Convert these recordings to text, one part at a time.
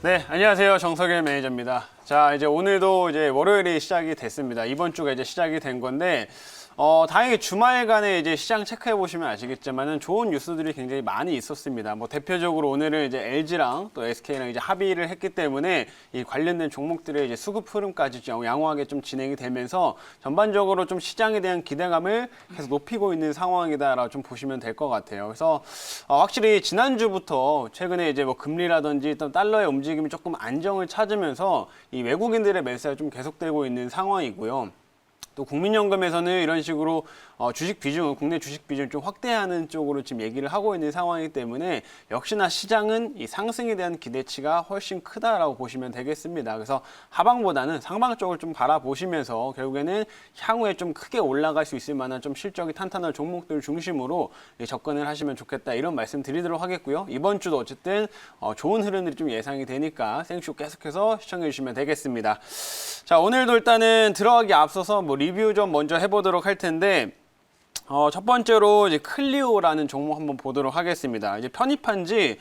네, 안녕하세요. 정석일 매니저입니다. 자, 이제 오늘도 이제 월요일이 시작이 됐습니다. 이번 주가 이제 시작이 된 건데, 다행히 주말간에 이제 시장 체크해 보시면 아시겠지만은 좋은 뉴스들이 굉장히 많이 있었습니다. 뭐 대표적으로 오늘은 이제 LG랑 또 SK랑 이제 합의를 했기 때문에 이 관련된 종목들의 이제 수급 흐름까지 좀 양호하게 좀 진행이 되면서 전반적으로 좀 시장에 대한 기대감을 계속 높이고 있는 상황이다라고 좀 보시면 될 것 같아요. 그래서 확실히 지난주부터 최근에 이제 뭐 금리라든지 또 달러의 움직임이 조금 안정을 찾으면서 이 외국인들의 매수가 좀 계속되고 있는 상황이고요. 또 국민연금에서는 이런 식으로 주식 비중을 국내 주식 비중을 좀 확대하는 쪽으로 지금 얘기를 하고 있는 상황이기 때문에 역시나 시장은 이 상승에 대한 기대치가 훨씬 크다라고 보시면 되겠습니다. 그래서 하방보다는 상방 쪽을 좀 바라보시면서 결국에는 향후에 좀 크게 올라갈 수 있을 만한 좀 실적이 탄탄한 종목들 중심으로 접근을 하시면 좋겠다 이런 말씀 드리도록 하겠고요. 이번 주도 어쨌든 좋은 흐름들이 좀 예상이 되니까 생쇼 계속해서 시청해 주시면 되겠습니다. 자, 오늘도 일단은 들어가기 앞서서 뭐 리뷰 좀 먼저 해보도록 할 텐데 첫 번째로 이제 클리오라는 종목 한번 보도록 하겠습니다. 이제 편입한 지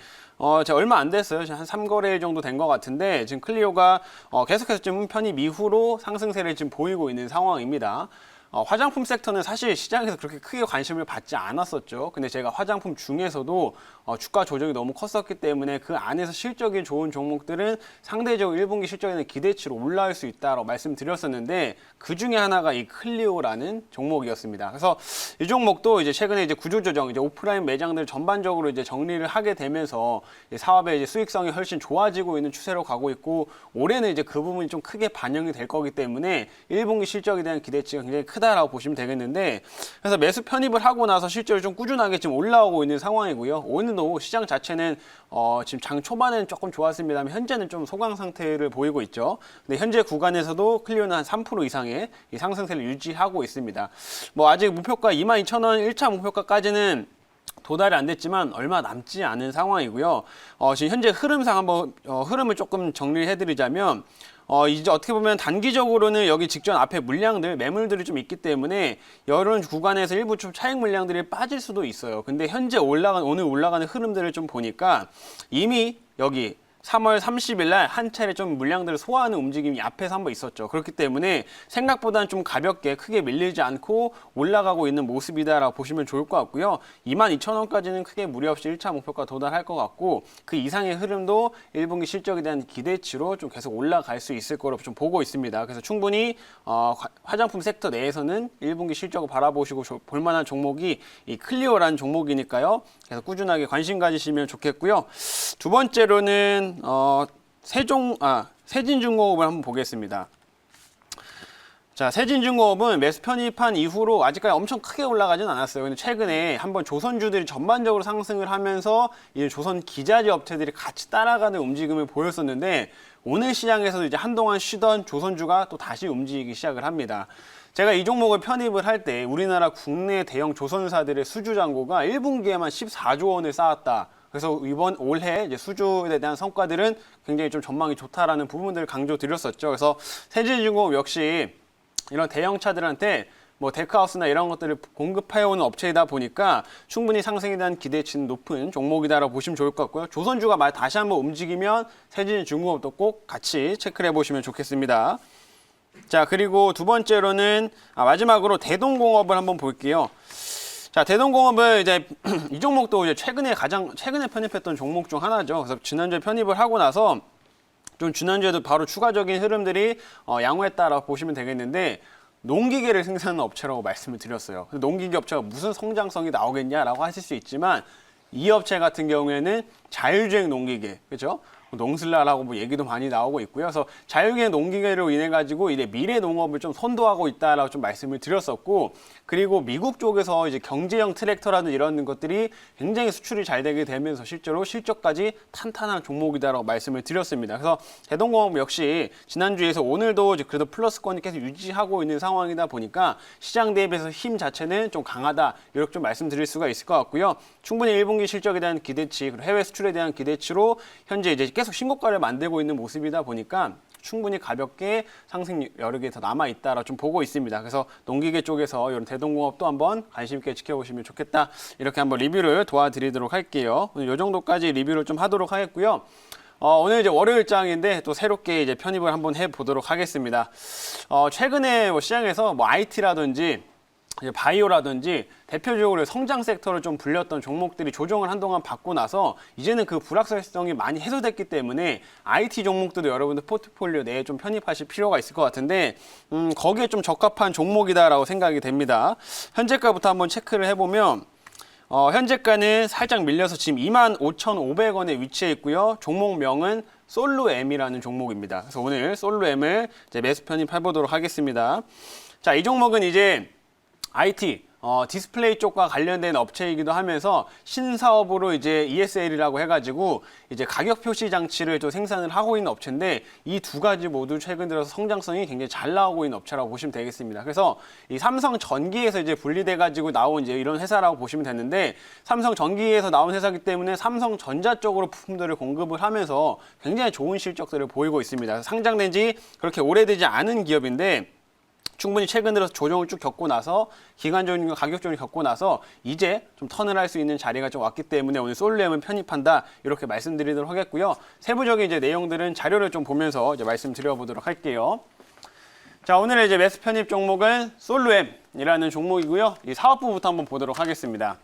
제가 얼마 안 됐어요. 한 3거래일 정도 된 것 같은데 지금 클리오가 계속해서 지금 편입 이후로 상승세를 지금 보이고 있는 상황입니다. 화장품 섹터는 사실 시장에서 그렇게 크게 관심을 받지 않았었죠. 근데 제가 화장품 중에서도 주가 조정이 너무 컸었기 때문에 그 안에서 실적이 좋은 종목들은 상대적으로 1분기 실적에는 기대치로 올라올 수 있다고 말씀드렸었는데 그 중에 하나가 이 클리오라는 종목이었습니다. 그래서 이 종목도 이제 최근에 이제 구조조정, 이제 오프라인 매장들 전반적으로 이제 정리를 하게 되면서 사업의 이제 수익성이 훨씬 좋아지고 있는 추세로 가고 있고 올해는 이제 그 부분이 좀 크게 반영이 될 거기 때문에 1분기 실적에 대한 기대치가 굉장히 크다라고 보시면 되겠는데 그래서 매수 편입을 하고 나서 실적이 좀 꾸준하게 지금 올라오고 있는 상황이고요. 오늘도 시장 자체는 지금 장 초반에는 조금 좋았습니다만 현재는 좀 소강 상태를 보이고 있죠. 근데 현재 구간에서도 클리오는 한 3% 이상의 이 상승세를 유지하고 있습니다. 뭐 아직 목표가 22,000원 1차 목표가까지는 도달이 안 됐지만 얼마 남지 않은 상황이고요. 지금 현재 흐름상 한번 흐름을 조금 정리해드리자면 이제 어떻게 보면 단기적으로는 여기 직전 앞에 물량들, 매물들이 좀 있기 때문에 이런 구간에서 일부 좀 차익 물량들이 빠질 수도 있어요. 근데 현재 오늘 올라가는 흐름들을 좀 보니까 이미 여기 3월 30일 날 한 차례 좀 물량들을 소화하는 움직임이 앞에서 한번 있었죠. 그렇기 때문에 생각보다는 좀 가볍게 크게 밀리지 않고 올라가고 있는 모습이다라고 보시면 좋을 것 같고요. 22,000원까지는 크게 무리 없이 1차 목표가 도달할 것 같고 그 이상의 흐름도 1분기 실적에 대한 기대치로 좀 계속 올라갈 수 있을 거로 좀 보고 있습니다. 그래서 충분히 화장품 섹터 내에서는 1분기 실적을 바라보시고 볼 만한 종목이 이 클리오라는 종목이니까요. 그래서 꾸준하게 관심 가지시면 좋겠고요. 두 번째로는 세진중공업을 한번 보겠습니다. 자, 세진중공업은 매수 편입한 이후로 아직까지 엄청 크게 올라가진 않았어요. 근데 최근에 한번 조선주들이 전반적으로 상승을 하면서 이 조선 기자재 업체들이 같이 따라가는 움직임을 보였었는데 오늘 시장에서도 이제 한동안 쉬던 조선주가 또 다시 움직이기 시작을 합니다. 제가 이 종목을 편입을 할 때 우리나라 국내 대형 조선사들의 수주 잔고가 1분기에만 14조 원을 쌓았다. 그래서 올해 이제 수주에 대한 성과들은 굉장히 좀 전망이 좋다라는 부분들을 강조드렸었죠. 그래서 세진중공업 역시 이런 대형차들한테 뭐 데크하우스나 이런 것들을 공급해오는 업체이다 보니까 충분히 상승에 대한 기대치는 높은 종목이다라고 보시면 좋을 것 같고요. 조선주가 다시 한번 움직이면 세진중공업도 꼭 같이 체크를 해보시면 좋겠습니다. 자, 그리고 두 번째로는 마지막으로 대동공업을 한번 볼게요. 자, 대동공업은 이제 이 종목도 이제 최근에 편입했던 종목 중 하나죠. 그래서 지난주에 편입을 하고 나서 좀 지난주에도 바로 추가적인 흐름들이 양호했다라고 보시면 되겠는데 농기계를 생산하는 업체라고 말씀을 드렸어요. 농기계 업체가 무슨 성장성이 나오겠냐라고 하실 수 있지만 이 업체 같은 경우에는 자율주행 농기계, 그렇죠? 농슬라라고 뭐 얘기도 많이 나오고 있고요. 그래서 자율주행 농기계로 인해 가지고 이제 미래 농업을 좀 선도하고 있다라고 좀 말씀을 드렸었고, 그리고 미국 쪽에서 이제 경제형 트랙터라는 이런 것들이 굉장히 수출이 잘 되게 되면서 실제로 실적까지 탄탄한 종목이다라고 말씀을 드렸습니다. 그래서 대동공업 역시 지난주에서 오늘도 이제 그래도 플러스권이 계속 유지하고 있는 상황이다 보니까 시장 대비해서 힘 자체는 좀 강하다 이렇게 좀 말씀드릴 수가 있을 것 같고요. 충분히 1분기 실적에 대한 기대치, 그리고 해외 수출에 대한 기대치로 현재 이제 계속 신고가를 만들고 있는 모습이다 보니까 충분히 가볍게 상승 여력이 더 남아있다라 좀 보고 있습니다. 그래서 농기계 쪽에서 이런 대동공업도 한번 관심 있게 지켜보시면 좋겠다. 이렇게 한번 리뷰를 도와드리도록 할게요. 오늘 이 정도까지 리뷰를 좀 하도록 하겠고요. 오늘 이제 월요일장인데 또 새롭게 이제 편입을 한번 해보도록 하겠습니다. 최근에 뭐 시장에서 뭐 IT라든지 바이오라든지 대표적으로 성장 섹터를 좀 불렸던 종목들이 조정을 한동안 받고 나서 이제는 그 불확실성이 많이 해소됐기 때문에 IT 종목들도 여러분들 포트폴리오 내에 좀 편입하실 필요가 있을 것 같은데 거기에 좀 적합한 종목이다라고 생각이 됩니다. 현재가부터 한번 체크를 해보면 현재가는 살짝 밀려서 지금 25,500원에 위치해 있고요. 종목명은 솔로엠이라는 종목입니다. 그래서 오늘 솔로엠을 이제 매수 편입해 보도록 하겠습니다. 자, 이 종목은 이제 IT, 디스플레이 쪽과 관련된 업체이기도 하면서 신사업으로 이제 ESL이라고 해가지고 이제 가격 표시 장치를 좀 생산을 하고 있는 업체인데 이 두 가지 모두 최근 들어서 성장성이 굉장히 잘 나오고 있는 업체라고 보시면 되겠습니다. 그래서 이 삼성 전기에서 이제 분리돼가지고 나온 이제 이런 회사라고 보시면 되는데 삼성 전기에서 나온 회사이기 때문에 삼성전자 쪽으로 부품들을 공급을 하면서 굉장히 좋은 실적들을 보이고 있습니다. 상장된 지 그렇게 오래되지 않은 기업인데 충분히 최근 들어서 조정을 쭉 겪고 나서 기간적인 가격 조정을 겪고 나서 이제 좀 턴을 할 수 있는 자리가 좀 왔기 때문에 오늘 솔로엠을 편입한다 이렇게 말씀드리도록 하겠고요. 세부적인 이제 내용들은 자료를 좀 보면서 이제 말씀드려보도록 할게요. 자, 오늘의 이제 매수 편입 종목은 솔로엠이라는 종목이고요. 이 사업부부터 한번 보도록 하겠습니다.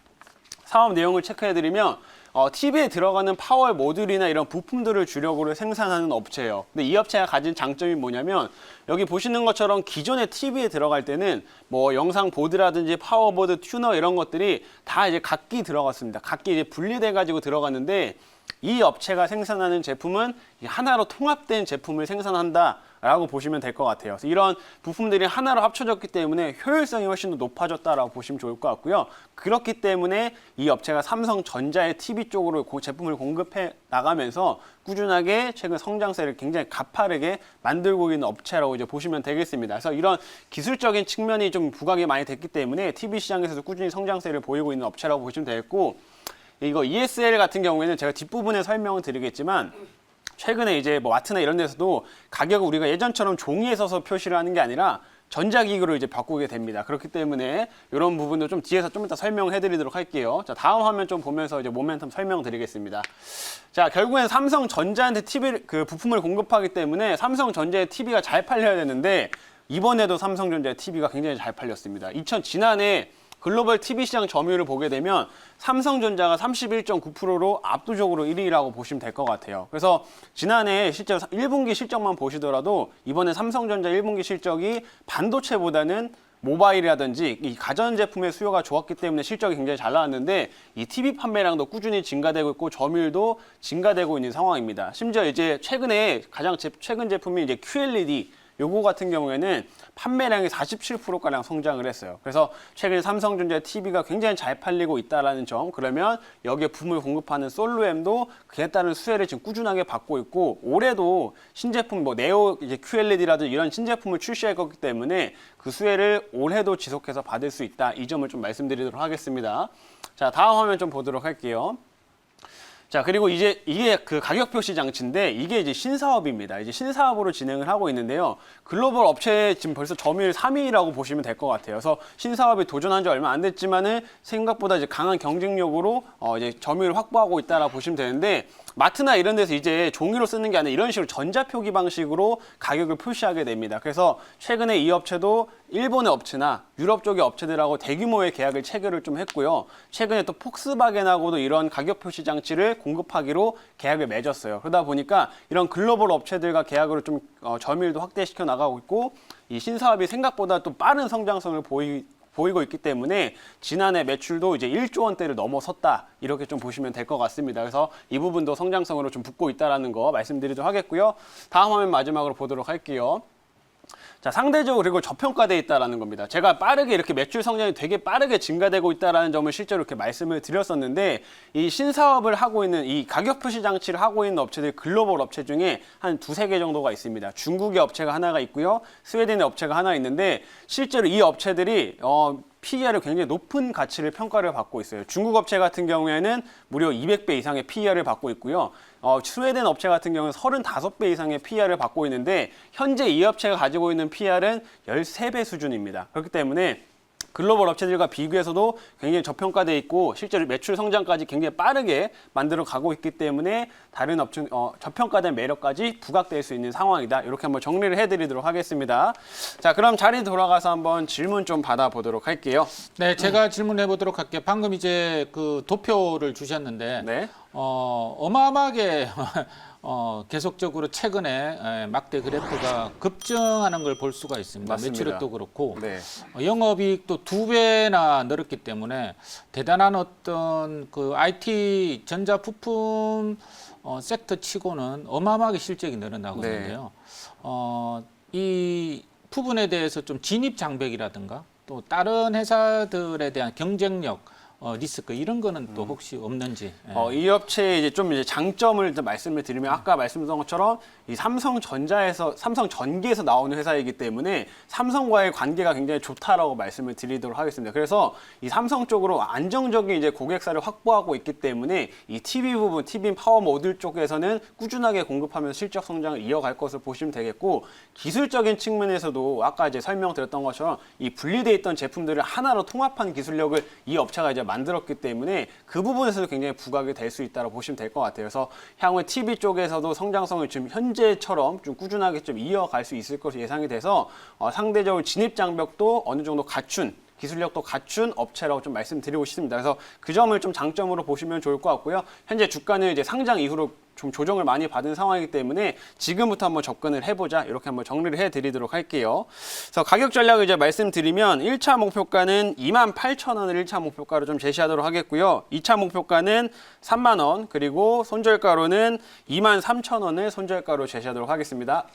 사업 내용을 체크해드리면 TV에 들어가는 파워 모듈이나 이런 부품들을 주력으로 생산하는 업체예요. 근데 이 업체가 가진 장점이 뭐냐면 여기 보시는 것처럼 기존의 TV에 들어갈 때는 뭐 영상 보드라든지 파워보드, 튜너 이런 것들이 다 이제 각기 들어갔습니다. 각기 이제 분리돼 가지고 들어갔는데 이 업체가 생산하는 제품은 하나로 통합된 제품을 생산한다. 라고 보시면 될 것 같아요. 그래서 이런 부품들이 하나로 합쳐졌기 때문에 효율성이 훨씬 더 높아졌다라고 보시면 좋을 것 같고요. 그렇기 때문에 이 업체가 삼성전자의 TV 쪽으로 제품을 공급해 나가면서 꾸준하게 최근 성장세를 굉장히 가파르게 만들고 있는 업체라고 이제 보시면 되겠습니다. 그래서 이런 기술적인 측면이 좀 부각이 많이 됐기 때문에 TV 시장에서도 꾸준히 성장세를 보이고 있는 업체라고 보시면 되겠고, 이거 ESL 같은 경우에는 제가 뒷부분에 설명을 드리겠지만 최근에 이제 뭐 마트나 이런 데서도 가격을 우리가 예전처럼 종이에 써서 표시를 하는 게 아니라 전자기기로 이제 바꾸게 됩니다. 그렇기 때문에 이런 부분도 좀 뒤에서 좀 이따 설명해 드리도록 할게요. 자, 다음 화면 좀 보면서 이제 모멘텀 설명드리겠습니다. 자, 결국엔 삼성전자한테 그 부품을 공급하기 때문에 삼성전자의 TV가 잘 팔려야 되는데 이번에도 삼성전자의 TV가 굉장히 잘 팔렸습니다. 지난해 글로벌 TV 시장 점유율을 보게 되면 삼성전자가 31.9%로 압도적으로 1위라고 보시면 될 것 같아요. 그래서 지난해 실제 1분기 실적만 보시더라도 이번에 삼성전자 1분기 실적이 반도체보다는 모바일이라든지 이 가전제품의 수요가 좋았기 때문에 실적이 굉장히 잘 나왔는데 이 TV 판매량도 꾸준히 증가되고 있고 점유율도 증가되고 있는 상황입니다. 심지어 이제 최근에 가장 최근 제품이 이제 QLED 요거 같은 경우에는 판매량이 47%가량 성장을 했어요. 그래서 최근 삼성전자 TV가 굉장히 잘 팔리고 있다라는 점, 그러면 여기에 부품을 공급하는 솔로엠도 그에 따른 수혜를 지금 꾸준하게 받고 있고, 올해도 신제품 뭐 네오 이제 QLED라든지 이런 신제품을 출시할 거기 때문에 그 수혜를 올해도 지속해서 받을 수 있다. 이 점을 좀 말씀드리도록 하겠습니다. 자, 다음 화면 좀 보도록 할게요. 자, 그리고 이제 이게 그 가격 표시 장치인데 이게 이제 신사업입니다. 이제 신사업으로 진행을 하고 있는데요. 글로벌 업체 지금 벌써 점유율 3위라고 보시면 될 것 같아요. 그래서 신사업에 도전한 지 얼마 안 됐지만은 생각보다 이제 강한 경쟁력으로 이제 점유율을 확보하고 있다라고 보시면 되는데, 마트나 이런 데서 이제 종이로 쓰는 게 아니라 이런 식으로 전자표기 방식으로 가격을 표시하게 됩니다. 그래서 최근에 이 업체도 일본의 업체나 유럽 쪽의 업체들하고 대규모의 계약을 체결을 좀 했고요. 최근에 또 폭스바겐하고도 이런 가격 표시 장치를 공급하기로 계약을 맺었어요. 그러다 보니까 이런 글로벌 업체들과 계약으로 좀 점유율도 확대시켜 나가고 있고, 이 신사업이 생각보다 또 빠른 성장성을 보이고 있기 때문에 지난해 매출도 이제 1조 원대를 넘어섰다, 이렇게 좀 보시면 될 것 같습니다. 그래서 이 부분도 성장성으로 좀 붙고 있다는 거 말씀드리도록 하겠고요. 다음 화면 마지막으로 보도록 할게요. 자, 상대적으로 그리고 저평가되어 있다는 겁니다. 제가 빠르게 이렇게 매출 성장이 되게 빠르게 증가되고 있다는 점을 실제로 이렇게 말씀을 드렸었는데, 이 신사업을 하고 있는 이 가격 표시 장치를 하고 있는 업체들 글로벌 업체 중에 한 두세 개 정도가 있습니다. 중국의 업체가 하나가 있고요. 스웨덴의 업체가 하나 있는데 실제로 이 업체들이 PER을 굉장히 높은 가치를 평가를 받고 있어요. 중국 업체 같은 경우에는 무려 200배 이상의 PER을 받고 있고요. 스웨덴 업체 같은 경우는 35배 이상의 PER을 받고 있는데 현재 이 업체가 가지고 있는 PER은 13배 수준입니다. 그렇기 때문에 글로벌 업체들과 비교해서도 굉장히 저평가돼 있고 실제로 매출 성장까지 굉장히 빠르게 만들어 가고 있기 때문에 다른 업체 저평가된 매력까지 부각될 수 있는 상황이다. 이렇게 한번 정리를 해드리도록 하겠습니다. 자, 그럼 자리 돌아가서 한번 질문 좀 받아보도록 할게요. 네, 제가 질문해 보도록 할게요. 방금 이제 그 도표를 주셨는데 네. 어마어마하게 계속적으로 최근에 막대 그래프가 급증하는 걸 볼 수가 있습니다. 맞습니다. 매출액도 그렇고 네. 영업이익도 2배나 늘었기 때문에 대단한 어떤 그 IT 전자 부품 섹터 치고는 어마어마하게 실적이 늘어나고 네. 있는데요. 이 부분에 대해서 좀 진입 장벽이라든가 또 다른 회사들에 대한 경쟁력 리스크 이런 거는 또 혹시 없는지. 예. 이 업체의 이제 좀 이제 장점을 좀 말씀을 드리면 아까 말씀드린 것처럼 이 삼성전기에서 나오는 회사이기 때문에 삼성과의 관계가 굉장히 좋다라고 말씀을 드리도록 하겠습니다. 그래서 이 삼성 쪽으로 안정적인 이제 고객사를 확보하고 있기 때문에 이 TV 부분, TV 파워 모듈 쪽에서는 꾸준하게 공급하면서 실적 성장을 이어갈 것을 보시면 되겠고 기술적인 측면에서도 아까 이제 설명드렸던 것처럼 이 분리되어 있던 제품들을 하나로 통합한 기술력을 이 업체가 이제 만들었기 때문에 그 부분에서도 굉장히 부각이 될 수 있다고 보시면 될 것 같아요. 그래서 향후에 TV 쪽에서도 성장성을 지금 현재처럼 좀 꾸준하게 좀 이어갈 수 있을 것으로 예상이 돼서 상대적으로 진입 장벽도 어느 정도 갖춘 기술력도 갖춘 업체라고 좀 말씀드리고 싶습니다. 그래서 그 점을 좀 장점으로 보시면 좋을 것 같고요. 현재 주가는 이제 상장 이후로 좀 조정을 많이 받은 상황이기 때문에 지금부터 한번 접근을 해보자 이렇게 한번 정리를 해드리도록 할게요. 그래서 가격 전략을 이제 말씀드리면 1차 목표가는 28,000원을 1차 목표가로 좀 제시하도록 하겠고요. 2차 목표가는 3만 원 그리고 손절가로는 23,000원을 손절가로 제시하도록 하겠습니다.